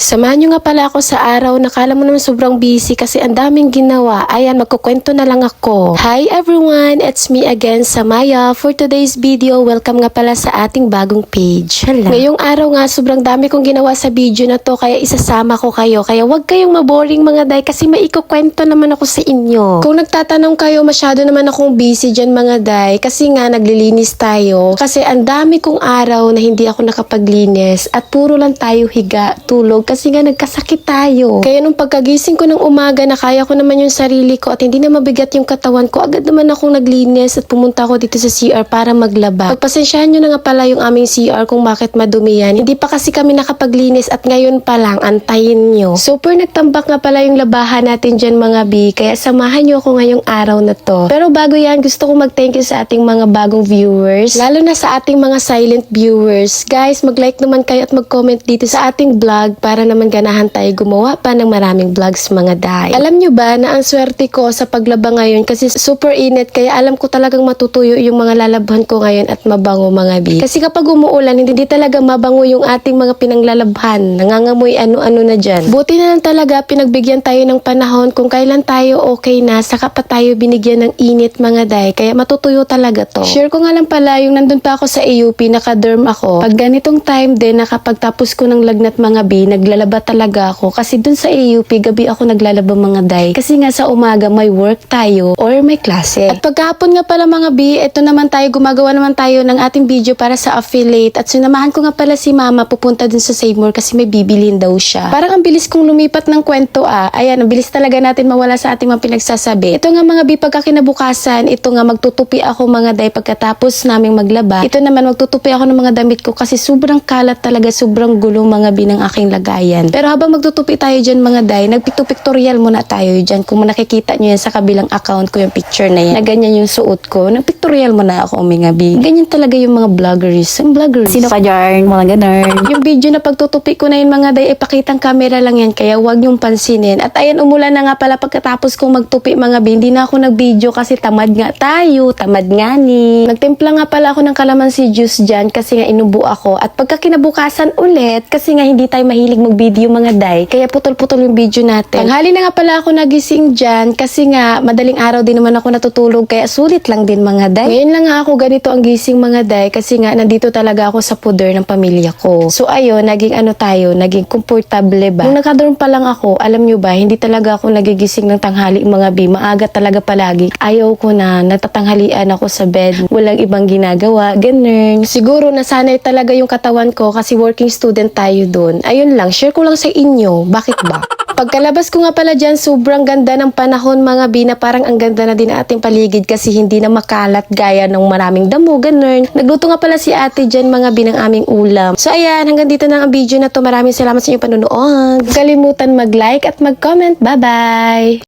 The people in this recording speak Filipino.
Samahan nyo nga pala ako sa araw na kala mo naman sobrang busy kasi ang daming ginawa. Ayan, magkukwento na lang ako. Hi everyone! It's me again, Samaya. For today's video, welcome nga pala sa ating bagong page. Hala. Ngayong araw nga, sobrang dami kong ginawa sa video na to kaya isasama ko kayo. Kaya wag kayong maboring mga day kasi may ikukwento naman ako sa inyo. Kung nagtatanong kayo, masyado naman akong busy dyan mga day kasi nga naglilinis tayo. Kasi ang dami kong araw na hindi ako nakapaglinis at puro lang tayo higa, tulog kasi nga nagkasakit tayo. Kaya nung pagkagising ko ng umaga na kaya ko naman yung sarili ko at hindi na mabigat yung katawan ko, agad naman akong naglinis at pumunta ako dito sa CR para maglaba. Pagpasensyahan nyo na nga pala yung aming CR kung bakit madumi yan. Hindi pa kasi kami nakapaglinis at ngayon pa lang, antayin nyo. Super nagtambak nga pala yung labahan natin dyan mga B, kaya samahan nyo ako ngayong araw na to. Pero bago yan, gusto ko mag-thank you sa ating mga bagong viewers, lalo na sa ating mga silent viewers. Guys, mag-like naman kayo at mag-comment dito sa ating vlog para naman ganahan tayo gumawa pa ng maraming vlogs mga day. Alam nyo ba na ang swerte ko sa paglaba ngayon kasi super init kaya alam ko talagang matutuyo yung mga lalabhan ko ngayon at mabango mga B. Kasi kapag umuulan, hindi talaga mabango yung ating mga pinanglalabhan. Nangangamoy ano-ano na dyan. Buti na lang talaga pinagbigyan tayo ng panahon kung kailan tayo okay na, saka pa tayo binigyan ng init mga day. Kaya matutuyo talaga to. Share ko nga lang pala yung nandun pa ako sa AUP, naka-derm ako. Pag ganitong time din, nakapagtapos ko ng lagnat mga B, naglalaba talaga ako kasi dun sa AUP gabi ako naglalaba mga day kasi nga sa umaga may work tayo or may klase. At pagkahapon nga pala mga B, ito naman tayo, gumagawa naman tayo ng ating video para sa affiliate at sinamahan ko nga pala si mama pupunta dun sa Save More kasi may bibilin daw siya. Parang ang bilis kong lumipat ng kwento ayan, ang bilis talaga natin mawala sa ating mga pinagsasabi. Ito nga mga B, pagkakinabukasan, ito nga magtutupi ako mga day pagkatapos naming maglaba. Ito naman magtutupi ako ng mga damit ko kasi sobrang kalat talaga, sobrang gulo mga B ng aking lagayan. Pero habang magtutupi tayo dyan mga day, nagpictorial muna tayo dyan. Kung nakikita nyo yan sa kabilang account ko yung picture na yan, na ganyan yung suot ko, nagpictorial muna ako mga B. Ganyan talaga yung mga vloggers. Ang vloggers. Sino ka dyan? Mga ganun. Yung video na pagtutupi ko na yun mga day, ipakitang camera lang yan, kaya wag yung pansinin. At ayan, umulan na nga pala pagkatapos kong magtupi mga B, hindi na ako nag-video kasi tamad nga tayo, tamad nga ni. Nagtimpla nga pala ako ng calamansi juice dyan kasi nga inubo ako. At pagkakinabukasan ulit, kasi nga hindi tayo mahilig mag-video mga day, kaya putol-putol yung video natin. Tanghali na nga pala ako nagising dyan kasi nga madaling araw din naman ako natutulog kaya sulit lang din mga day. Ngayon lang nga ako ganito ang gising mga day kasi nga nandito talaga ako sa puder ng pamilya ko. So ayun, naging komportable ba? Nung nakadorm pa lang ako, alam nyo ba, hindi talaga ako nagigising ng tanghali mga B. Maaga talaga palagi. Ayaw ko na, natatanghalian ako sa bed. Walang ibang ginagawa, ganun. Siguro nasanay talaga yung katawan ko kasi working student tayo doon. Ayun lang, share ko lang sa inyo. Bakit ba? Pagkalabas ko nga pala dyan, sobrang ganda ng panahon mga B, na parang ang ganda na din ating paligid kasi hindi na makalat gaya ng maraming damo, ganun. Nagluto nga pala si ate dyan mga B ng aming ulam. So ayan, hanggang dito na ang video na to. Maraming salamat sa inyong panunood. Huwag kalimutan mag-like at mag-comment. Bye-bye!